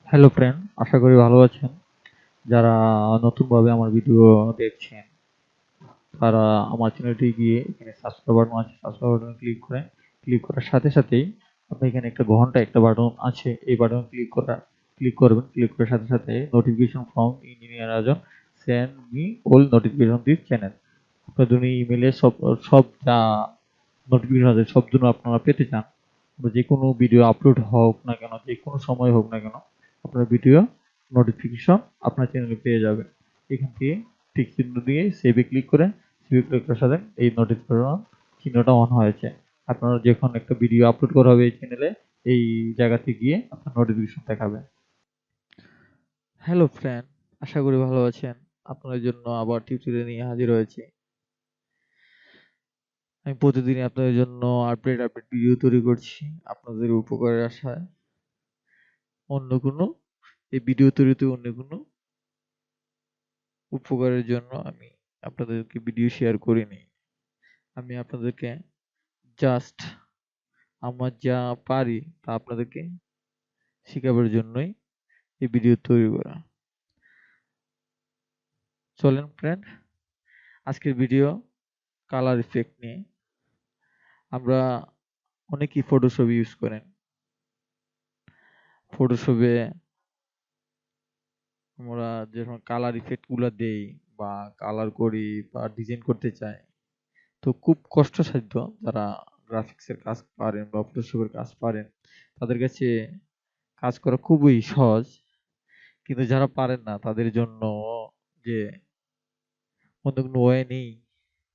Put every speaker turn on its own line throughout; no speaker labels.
Hello friend, আশা করি ভালো আছেন। যারা নতুনভাবে আমার ভিডিও দেখছেন তারা আমার চ্যানেলটি গিয়ে এখানে সাবস্ক্রাইব বাটন আছে, সাবস্ক্রাইব বাটনে ক্লিক করার সাথে সাথেই আপনি এখানে একটা বাটন আছে, এই বাটন ক্লিক করবেন। ক্লিক করার সাথে সাথে notification from engineer Rajan send me all notification this channel. আপনার জন্য ইমেলে সব সব যা নোটিফিকেশন আছে সব জন্য আপনারা পেতে চান, যে কোনো ভিডিও আপলোড হোক না কেন, যে কোনো সময় হোক না কেন, আপনার ভিডিও নোটিফিকেশন আপনার চ্যানেলে পেয়ে যাবেন। এখান থেকে টিক চিহ্ন দিয়ে সেভে ক্লিক করার সাথে এই নোটিফিকেশন চিহ্নটা অন হয়েছে। আপনারা যখন একটা ভিডিও আপলোড করা হবে এই চ্যানেলে, এই জায়গাতে গিয়ে আপনার নোটিফিকেশন দেখাবে। হ্যালো ফ্রেন্ড, আশা করি ভালো আছেন। আপনাদের জন্য আবার টিউটোরিয়াল নিয়ে হাজির হয়েছি। আমি প্রতিদিনই আপনাদের জন্য আপডেট ভিডিও তৈরি করছি আপনাদের উপকারের আশায়। অন্য কোনো এই ভিডিও তৈরিতে অন্য কোনো উপকারের জন্য আমি আপনাদেরকে ভিডিও শেয়ার করিনি। আমি আপনাদেরকে জাস্ট আমার যা পারি তা আপনাদেরকে শেখাবার জন্যই এই ভিডিও তৈরি করা। চলেন ফ্রেন্ড, আজকের ভিডিও কালার ইফেক্ট নিয়ে। আমরা অনেকেই ফটোশপ ইউজ করেন। ফটোশপে আমরা যখন কালার ইফেক্ট গুলা দেই বা কালার করি বা ডিজাইন করতে চাই, তো খুব কষ্টসাধ্য। যারা গ্রাফিক্সের কাজ পারেন বা ফটোশপের কাজ পারেন তাদের কাছে কাজ করা খুবই সহজ। কিন্তু যারা পারেন না তাদের জন্য যে অন্য কোনো ওয়ে নেই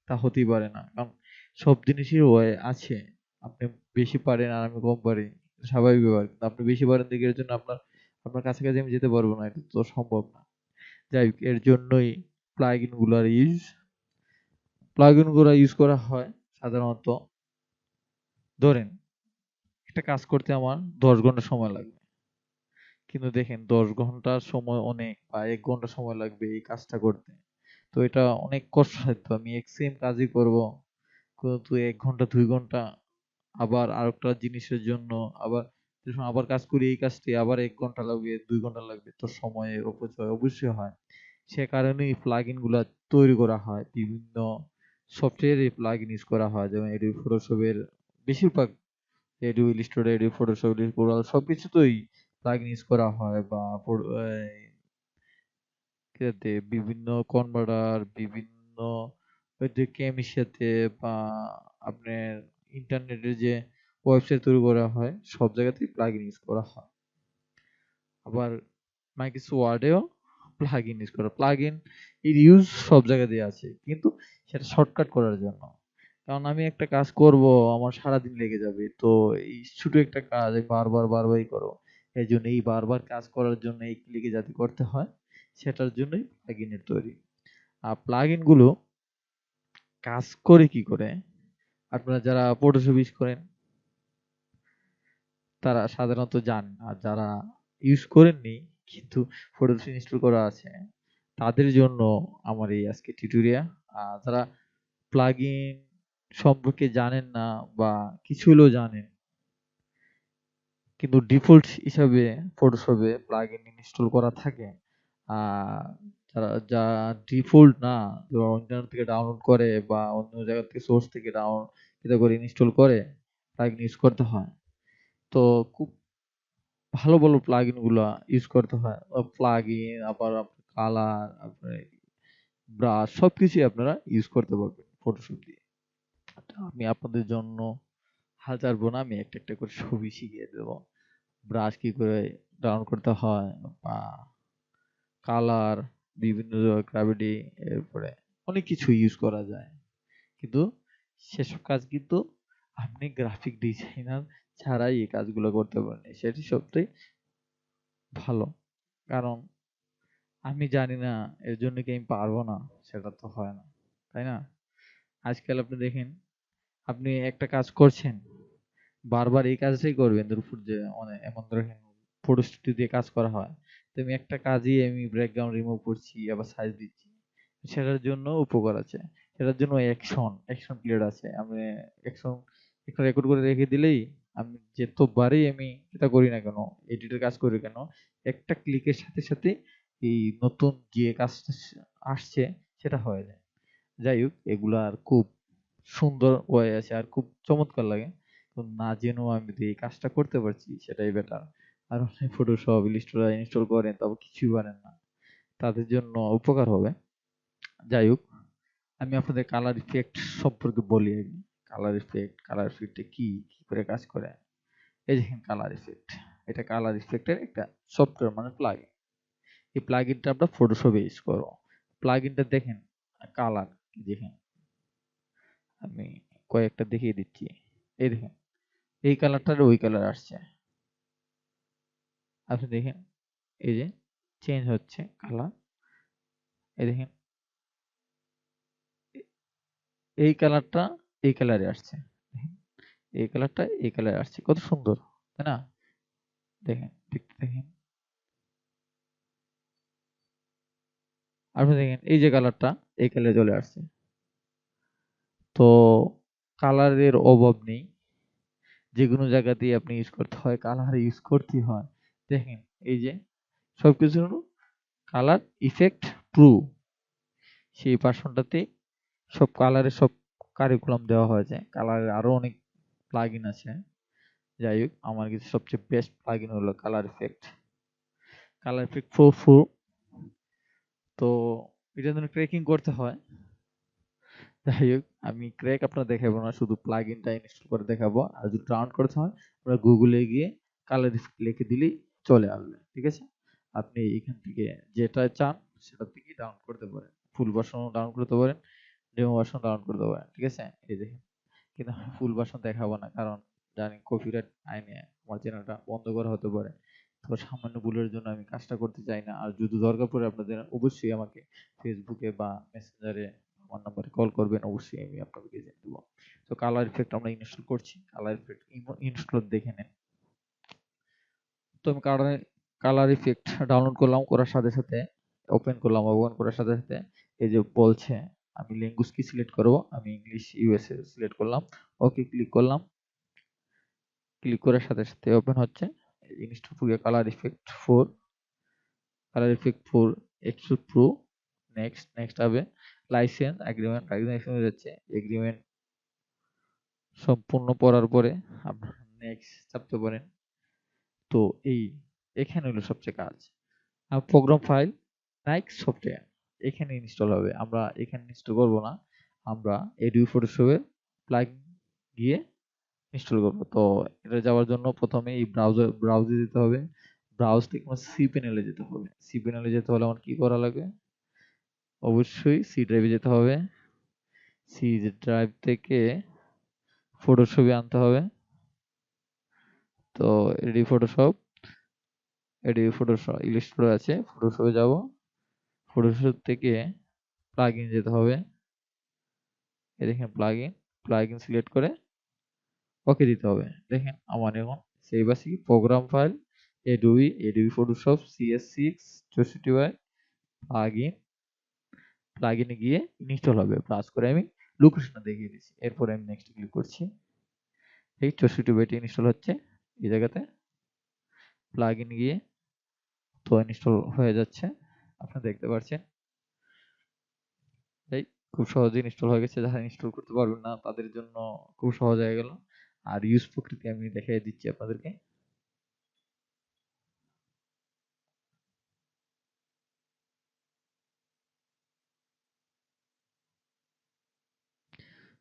তা হতেই পারে না। কারণ সব জিনিসের ওয়ে আছে। আপনি বেশি পারেন আর আমি কম পারি, স্বাভাবিক ব্যাপার। কিন্তু আপনি বেশি পারেন দেখে এর জন্য আপনার আপনার কাছাকাছি আমি যেতে পারবো না, এটা তো সম্ভব না। যাই হোক, এর জন্যই প্লাগইন গুলো ইউজ করা হয় সাধারণত। ধরেন একটা কাজ করতে আমার 10 ঘন্টা সময় লাগবে, কিন্তু দেখেন 10 ঘন্টার সময় অনেক বা 1 ঘন্টা সময় লাগবে এই কাজটা করতে। তো এটা অনেক কষ্টসাধ্য। আমি এক সেম কাজই করব, কিন্তু 1 ঘন্টা 2 ঘন্টা আবার আরেকটা জিনিসের জন্য আবার যখন আবার কাজ করি এই কাজটি আবার 1 ঘন্টা লাগবে, 2 ঘন্টা লাগবে, তো সময়ের অপচয় অবশ্যই হয়। সে কারণেই প্লাগইন গুলা তৈরি করা হয়। বিভিন্ন সফটওয়্যারে প্লাগইন ইউজ করা হয়, যেমন এডোবি ফটোশপের বেশিরভাগ, Adobe Illustrator, Adobe Photoshop, Adobe coral সবকিছুতেই প্লাগইন ইউজ করা হয়। বা এতে বিভিন্ন কনভার্টার, বিভিন্ন ওই যে কেমিসিয়াতে বা আপনার ইন্টারনেটের যে ওয়েবসাইট তৈরি করা হয় সব জায়গাতেই প্লাগইন ইউজ করা হয়। আবার মাইক্রোসফট ওয়ার্ডেও প্লাগইন ইউজ করা, প্লাগইন এর ইউজ সব জায়গাতেই আছে, কিন্তু সেটা শর্টকাট করার জন্য। কারণ আমি একটা কাজ করব, আমার সারাদিন লেগে যাবে, তো এই ছোট একটা কাজ আমি বারবারই করো, এই জন্য এই বারবার কাজ করার জন্য এই ক্লিকে যাতে করতে হয় সেটার জন্যই প্লাগইনের তৈরি। আর প্লাগইন গুলো কাজ করে কি করে, আপনারা যারা ফটোশপ ইউজ করেন তারা সাধারণত জানেন। আর যারা ইউজ করেননি কিন্তু ফটোশপ ইনস্টল করা আছে তাদের জন্য আমার এই আজকে টিউটোরিয়াল। যারা প্লাগইন সম্পর্কে জানেন না বা কিছু হলেও জানেন, কিন্তু ডিফল্ট হিসাবে ফটোশপে প্লাগইন ইনস্টল করা থাকে, আহ যা ডিফল্ট না, ইন্টারনেট থেকে ডাউনলোড করে বা অন্য জায়গা থেকে সোর্স থেকে ডাউনলোড করে ইনস্টল করে প্লাগইন ইউজ করতে হয়। তো খুব ভালো ভালো প্লাগইন গুলা ইউজ করতে হয়। প্লাগইন আবার কালার, আপনার ব্রাশ সবকিছুই আপনারা ইউজ করতে পারবেন ফটোশপ দিয়ে। তো আমি আপনাদের জন্য হাজার বোনা আমি একটা একটা করে ছবি শিখিয়ে দেবো। ব্রাশ কি করে ডাউনলোড করতে হয়, বা কালার, বিভিন্ন গ্রাভিটি, এরপরে অনেক কিছু ইউজ করা যায়। কিন্তু সেসব কাজ কিন্তু আপনি গ্রাফিক ডিজাইনার ছাড়াই এই কাজগুলো করতে পারেন, সেটি সবটাই ভালো। কারণ আমি জানি না এর জন্য কি আমি পারবো না, সেটা তো হয় না, তাই না? আজকাল আপনি দেখেন, আপনি একটা কাজ করছেন, বারবার এই কাজটাই করবেন, দুপুর যে মানে এমন দেখেন ফটো স্টুডিও দিয়ে কাজ করা হয়, তো আমি একটা কাজই আমি ব্যাকগ্রাউন্ড রিমুভ করছি আবার সাইজ দিচ্ছি, সেটার জন্য উপকার আছে। সেটার জন্য অ্যাকশন প্লেয়ার আছে। আমি অ্যাকশন একটা রেকর্ড করে রেখে দিলেই আমি যতবারই আমি এটা করি না কেন, এডিটের কাজ করি কেন, একটা ক্লিকের সাথে সাথে এই নতুন যে কাজটা আসছে সেটা হয়ে যায়। যাই হোক, এগুলা আর খুব সুন্দর ওয়ে আছে আর খুব চমৎকার লাগে। তো না জেনেও আমি যদি এই কাজটা করতে পারছি সেটাই বেটার। আর অনেক ফটোশপ ইলিস্ট্রেটর ইনস্টল করেন তারপর কিছুই পারেন না, তাদের জন্য উপকার হবে। যাই হোক, আমি আপনাদের কালার ইফেক্ট সম্পর্কে বলি আগে। কালার ইফেক্টে কি কি করে কাজ করে। এই দেখেন কালার ইফেক্ট, এটা কালার ইফেক্টের একটা সফটওয়্যার মানে প্লাগইন। এই প্লাগইনটা আমরা ফটোশপে ইউজ করব। প্লাগইনটা দেখেন, কালার দেখেন, আমি কয়েকটা দেখিয়ে দিচ্ছি। এই দেখেন, এই কালারটার ওই কালার আসছে, আপনি দেখেন, এই যে চেঞ্জ হচ্ছে কালার। এই দেখেন, এই কালারটা এই কালারে আসছে, দেখেন, এই কালারটা এই কালারে আসছে, কত সুন্দর, তাই না? দেখেন, দেখতে দেখেন, আপনি দেখেন এই যে কালারটা এই কালারে চলে আসছে। তো কালারের অভাব নেই, যে কোনো জায়গা দিয়ে আপনি ইউজ করতে হয়, কালার ইউজ করতে হয়। দেখেন, এই যে সবকিছুর কালার ইফেক্ট প্রো, সেই ভার্সনটাতে সব কালারের সব কারিকুলাম দেওয়া হয়েছে। কালারের আরো অনেক প্লাগইন আছে। যাই হোক, আমার কাছে সবচেয়ে বেস্ট প্লাগইন হলো কালার ইফেক্ট প্রো 4। তো এটার জন্য ক্র্যাকিং করতে হয়। যাই হোক, আমি ক্র্যাক আপনার দেখাবো না, শুধু প্লাগইনটা ইনস্টল করে দেখাবো। আর যদি ডাউনলোড করতে হয়, আমরা গুগলে গিয়ে কালার ইফেক্ট লিখে দিলেই চলে আসবে, ঠিক আছে? আপনি এখান থেকে যেটা চান সেটা থেকে ডাউনলোড করতে পারেন, ফুল ভার্সনও ডাউনলোড করতে পারেন, ডেমো ভার্সন ডাউনলোড করতে পারেন, ঠিক আছে? এই দেখেন, কিন্তু আমি ফুল ভার্সন দেখাবো না, কারণ জানি কপিরাইট আইনে আমার চ্যানেলটা বন্ধ করা হতে পারে। তো সামান্য ভুলের জন্য আমি কাজটা করতে চাই না। আর যদি দরকার পড়ে আপনাদের, অবশ্যই আমাকে ফেসবুকে বা মেসেঞ্জারে আমার নাম্বারে কল করবেন, অবশ্যই আমি আপনাদেরকে জানিয়ে দেবো। তো কালার ইফেক্ট আমরা ইনস্টল করছি, কালার ইফেক্ট ইনস্টল দেখে নেন। তো আমি কালার ইফেক্ট ডাউনলোড করলাম, করার সাথে সাথে ওপেন করার সাথে সাথে এই যে বলছে আমি ল্যাঙ্গুয়েজ কি সিলেক্ট করব, আমি ইংলিশ ইউএসএ সিলেক্ট করলাম, ওকে ক্লিক করলাম। ক্লিক করার সাথে সাথে ওপেন হচ্ছে install pro colour effect 4 extrude pro. Next হবে লাইসেন্স এগ্রিমেন্ট, হয়ে যাচ্ছে এগ্রিমেন্ট সম্পূর্ণ পড়ার পরে আপনারা নেক্সট চাপতে পারেন। তো এই এখানে হলো সবচেয়ে কাজ। আর প্রোগ্রাম ফাইল নাইক্স সফটওয়্যার এখানে ইনস্টল হবে, আমরা এখানে ইনস্টল করব না, আমরা এডুই ফটোশপে প্লাগইন গিয়ে ইনস্টল করব। তো এটা যাওয়ার জন্য প্রথমে এই ব্রাউজে যেতে হবে, ব্রাউজ থেকে সি প্যানেলে যেতে হবে। সি প্যানেলে যেতে হলে আমার কি করা লাগবে, অবশ্যই সি ড্রাইভে যেতে হবে। সি ড্রাইভ থেকে ফটোশপে আনতে হবে। তো এডি ফটোশপ ইলিস্ট্রেটর আছে, ফটোশপে যাব, ফটোশপ থেকে প্লাগইন যেতে হবে। এই দেখেন প্লাগইন সিলেক্ট করে ওকে দিতে হবে। দেখেন আমার এখন সেভ আছে কি program file Adobe Photoshop CS6 64 plugin, প্লাগইনে গিয়ে ইনস্টল হবে। প্লাস করে আমি লোকেশনটা দেখিয়ে দিচ্ছি, এরপরে আমি নেক্সট ক্লিক করছি। এই 64 বাইটে ইনস্টল হচ্ছে এই জায়গাতে, প্লাগইন গিয়ে তো ইনস্টল হয়ে যাচ্ছে, আপনারা দেখতে পাচ্ছেন। এই খুব সহজে ইনস্টল হয়ে গেছে, যারা ইনস্টল করতে পারবেন না তাদের জন্য খুব সহজ হয়ে গেল। আর ইউজ প্রকৃতি আমি দেখিয়ে দিচ্ছি আপনাদেরকে।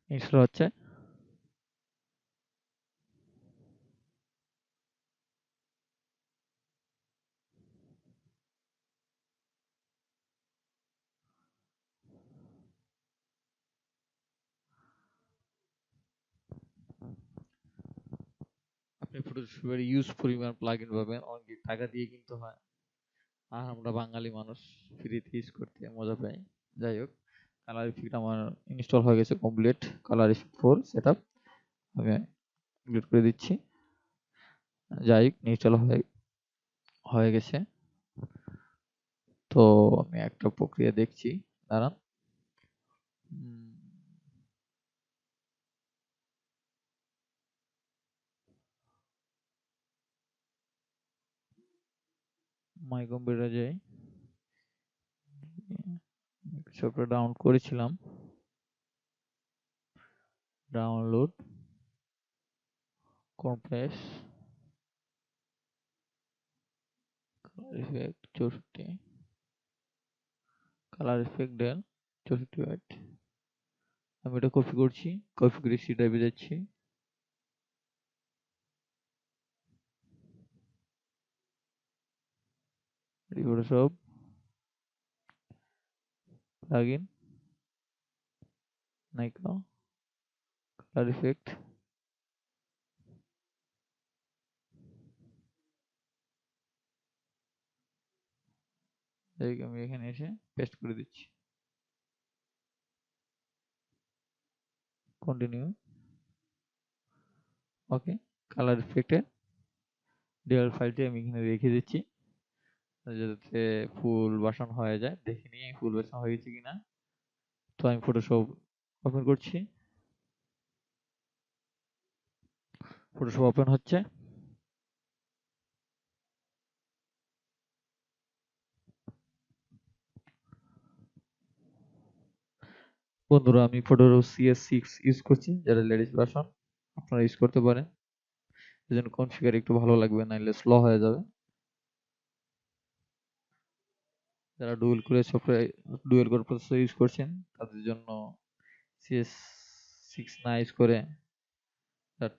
ইনস্টল হচ্ছে, আপনি ফটোশপের ইউজ পরিমাণ প্লাগইন পাবেন, অনেক টাকা দিয়ে কিনতে হয়, আর আমরা বাঙালি মানুষ ফ্রিতে ইউজ করতে মজা পাই। যাই হোক, কালার ইফেক্ট আমার ইনস্টল হয়ে গেছে কমপ্লিট, কালার ইফেক্ট 4 সেটআপ আমি ক্লিক করে দিচ্ছি। যাই হোক, ইনস্টল হয়ে হয়ে গেছে। তো আমি একটা প্রক্রিয়া দেখছি, দাঁড়ান। উম, মাই কম্পিউটারে যাই, সফটওয়্যার ডাউনলোড করেছিলাম, download compress effect 64, colour effect ডেল 64 ওয়াট। আমি এটা কপি করছি, কপি করে সি ড্রাইভে যাচ্ছি। ফটোশপ প্লাগইন, নাইকা কালার ইফেক্ট, আমি এখানে এসে পেস্ট করে দিচ্ছি। Continue, okay. কালার ইফেক্টের ডিএল ফাইলটি আমি এখানে রেখে দিচ্ছি যাতে ফুল ভার্সন হয়ে যায়। দেখে নিয়ে ফুল ভার্সন হয়ে গেছে কিনা। তো আমি ফটোশপ ওপেন করছি, ফটোশপ ওপেন হচ্ছে। বন্ধুরা আমি ফটোশপ CS6 ইউজ করছি, যারা লেটেস্ট ভার্সন আপনারা ইউজ করতে পারেন। এজন্য কনফিগার একটু ভালো লাগবে, নাইলে স্লো হয়ে যাবে। যারা dual core software, dual core processor use করছেন তাদের জন্য CS6 না ইউজ করে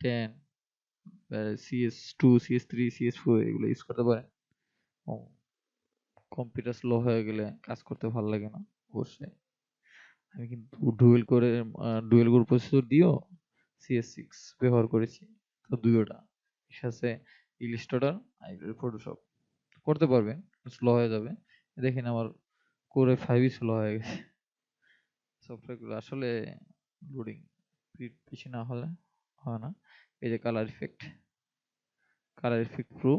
10, CS2, CS3, CS4 এগুলো ইউজ করতে পারেন। কম্পিউটার স্লো হয়ে গেলে কাজ করতে ভালো লাগে না অবশ্যই। আমি কিন্তু ডুয়েল কোর প্রসেসর দিয়েও CS6 ব্যবহার করেছি। তো দুইটা সাথে ইলাস্ট্রেটর আর ফটোশপ করতে পারবেন, স্লো হয়ে যাবে। দেখেন আমার কোরে 5 স্লো হয়ে গেছে। সফটওয়্যারগুলো আসলে লোডিং বেশি না হলে হয় না। এই যে colour effect, colour effect pro.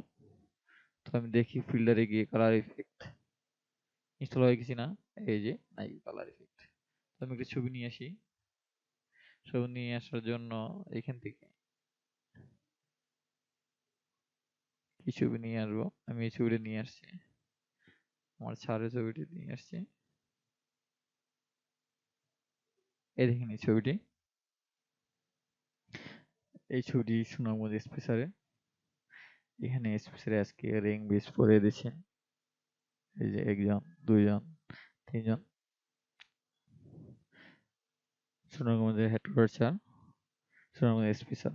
তো আমি দেখি ফিল্টারে গিয়ে কালার ইফেক্ট ইনস্টল হয়ে গেছি না। এই যে নাই কালার ইফেক্ট। তো আমি একটা ছবি নিয়ে আসি। ছবি নিয়ে আসার জন্য এখান থেকে কি ছবি নিয়ে আসবো, আমি এই ছবিটা নিয়ে আসছি, আমার ছাড়ের ছবিটি নিয়ে আসছি। এই দেখেন এই ছবিটি, এই ছবিটি সুনামগঞ্জ স্পেসারে। এখানে স্পেসারে আজকে রিং বেস পরে দিয়েছে। এই যে একজন, দুইজন, তিনজন। সুনামগঞ্জের হেডকোয়ার্টার, সুনামগঞ্জ স্পেসার।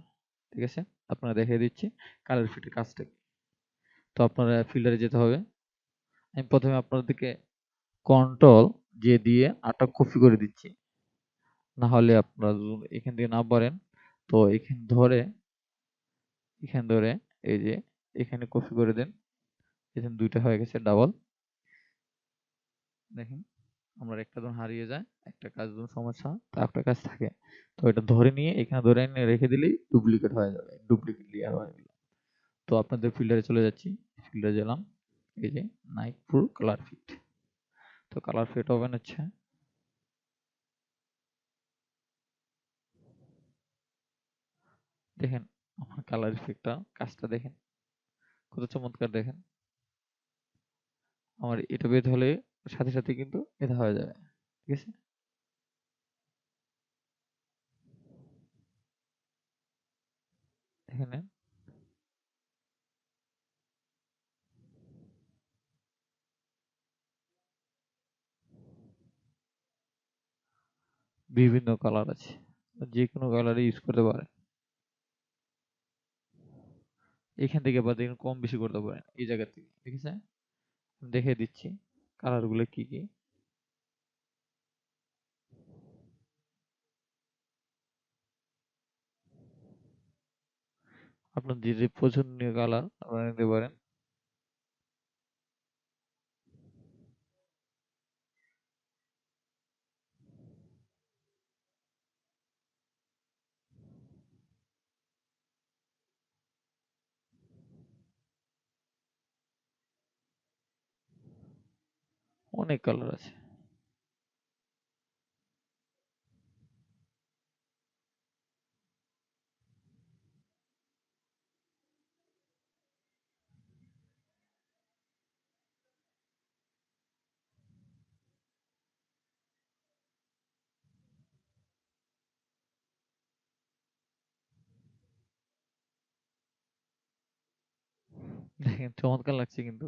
ঠিক আছে, আপনারা দেখিয়ে দিচ্ছি কালার ফিটের কাজটা কি। তো আপনারা ফিল্টারে যেতে হবে। আমি প্রথমে আপনাদেরকে কন্ট্রোল যে দিয়ে আটা কপি করে দিচ্ছি, না হলে আপনারা এখান থেকে না পারেন তো এখান ধরে এই যে এখানে কপি করে দেন। এখানে দুইটা হয়ে গেছে ডাবল। দেখেন আমরা একটা যখন হারিয়ে যায়, একটা কাজ যখন সমস্যা তা একটা কাজ থাকে, তো এটা ধরে নিয়ে এখানে ধরে নিয়ে রেখে দিলেই ডুপ্লিকেট হয়ে যাবে, ডুপ্লিকেট লেয়ার হয়ে গেল। তো আপনাদের ফিল্টারে চলে যাচ্ছি, ফিল্টারে গেলাম। এই যে নাইট প্রো কালার ফিট। তো কালার ফিট ওপেন হচ্ছে। দেখেন আমার কালার ইফেক্টটা কাজটা দেখেন কত চমৎকার। দেখেন আমার এটা বের হলে সাথে সাথে কিন্তু এটা হয়ে যাবে। ঠিক আছে, এখানে বিভিন্ন কালার আছে, যে কোনো কালারই ইউজ করতে পারেন। এখান থেকে বা দেখুন কম বেশি করতে পারেন এই জায়গা থেকে। ঠিক আছে, আমি দেখিয়ে দিচ্ছি কালার গুলো কি কি। আপনার যে যে পছন্দনীয় কালার আপনারা নিতে পারেন। অনেক কালার আছে। দেখেন চমৎকার লাগছে কিন্তু।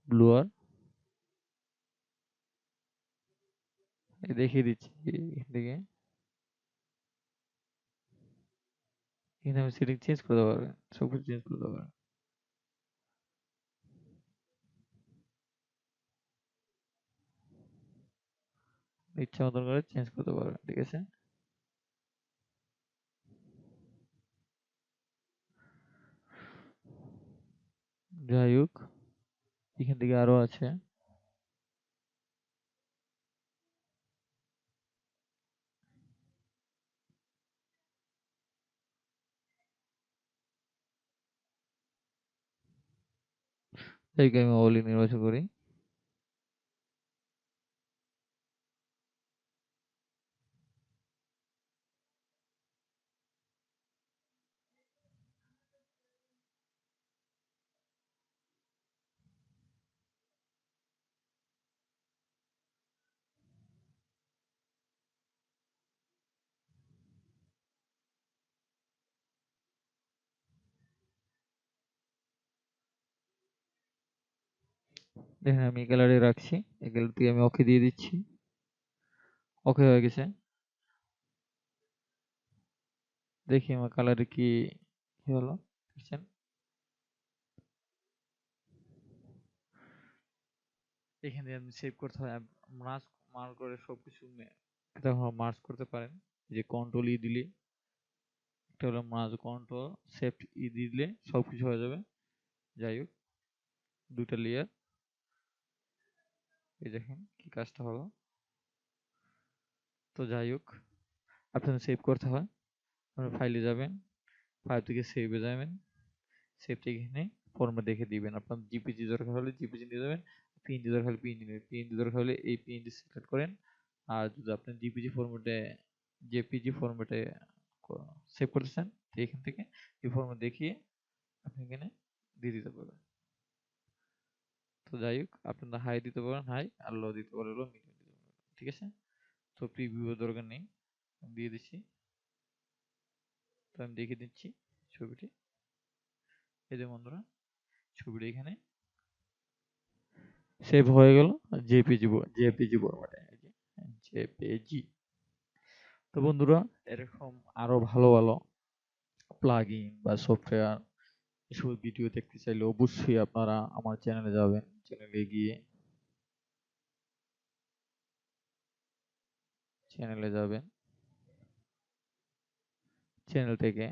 ব্লুয়ার দেখিয়ে দিচ্ছি এখান থেকে। এখানে আমি সেটিং চেঞ্জ করতে পারবেন, সবকিছু চেঞ্জ করতে পারবেন। ইচ্ছা মতন করে চেঞ্জ করতে পারবেন, ঠিক আছে। যাই হোক, এখান থেকে আরো আছে। এটাকে আমি অলি নির্বাচন করি। দেখেন আমি এই কালারে রাখছি, এই কালার থেকে আমি ওকে দিয়ে দিচ্ছি। ওকে হয়ে গেছে। দেখি আমার কালারে কি হলো, দেখছেন। এখানে আপনি সেভ করতে হয়, মার্জ মার্ক করে সবকিছু তখন মার্জ করতে পারেন। যে কন্ট্রোল ই দিলে, একটা হলো মার্জ, কন্ট্রোল সেফট ই দিলে সবকিছু হয়ে যাবে। যাই হোক, দুইটা লেয়ার, এই দেখেন কি কাজটা হলো। তো যাই হোক, আপনাদের সেভ করতে হয়, আপনার ফাইলে যাবেন, ফাইল থেকে সেভে যাবেন, সেভ থেকে এখানে ফরম্যাট দেখে দিবেন। আপনার জিপিজি দরকার হলে জিপিজি দিয়ে দেবেন, পিএনজি দরকার হলে পিএনজি নেবেন, পিএনজি দরকার হলে এই পিএনজি সিলেক্ট করেন। আর যদি আপনি জিপিজি ফরম্যাটে, জেপিজি ফরম্যাটে সেভ করতেছেন, তো এখান থেকে এই ফরম্যাট দেখিয়ে আপনি এখানে দিয়ে দিতে পারবেন। তো যাই হোক, আপনারা হাই দিতে পারেন হাই, আর লো দিতে পারেন লো, মিডিয়াম দিতে পারেন, ঠিক আছে। তো প্রিভিউ দরকার নেই, আমি দিয়ে দিচ্ছি। তো আমি দেখিয়ে দিচ্ছি ছবিটি। এই যে বন্ধুরা, ছবিটি এখানে সেভ হয়ে গেল জেপিজি ফরম্যাটে, জেপিজি। তো বন্ধুরা, এরকম আরো ভালো ভালো প্লাগইন বা সফটওয়্যার এসব ভিডিও দেখতে চাইলে অবশ্যই আপনারা আমার চ্যানেলে যাবেন। চ্যানেলে যাবেন, চ্যানেল থেকে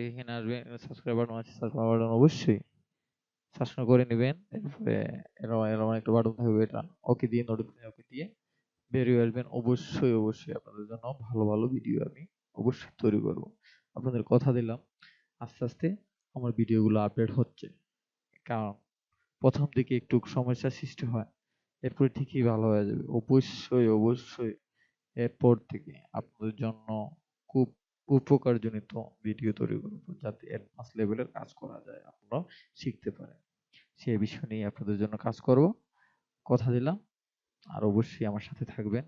এখানে আসবেন, সাবস্ক্রাইব বাটন আছে, সাবস্ক্রাইব বাটন অবশ্যই সাবস্ক্রাইব করে নেবেন। এরপরে এরকম এরকম একটা বাটন থাকবে, এটা ওকে দিয়ে, নোটিফিকেশন ওকে দিয়ে বেরিয়ে আসবেন। অবশ্যই অবশ্যই আপনাদের জন্য ভালো ভালো ভিডিও আমি অবশ্যই তৈরি করব। আপনাদের কথা দিলাম, আস্তে আস্তে আমার ভিডিওগুলো আপডেট হচ্ছে। কারণ প্রথম দিকে একটু সমস্যার সৃষ্টি হয়, এরপরে ঠিকই ভালো হয়ে যাবে। অবশ্যই অবশ্যই এরপর থেকে আপনাদের জন্য খুব উপকারজনিত ভিডিও তৈরি করব, যাতে অ্যাডভান্স লেভেলের কাজ করা যায়, আপনারা শিখতে পারেন। সেই বিষয় নিয়ে আপনাদের জন্য কাজ করব, কথা দিলাম। আর অবশ্যই আমার সাথে থাকবেন।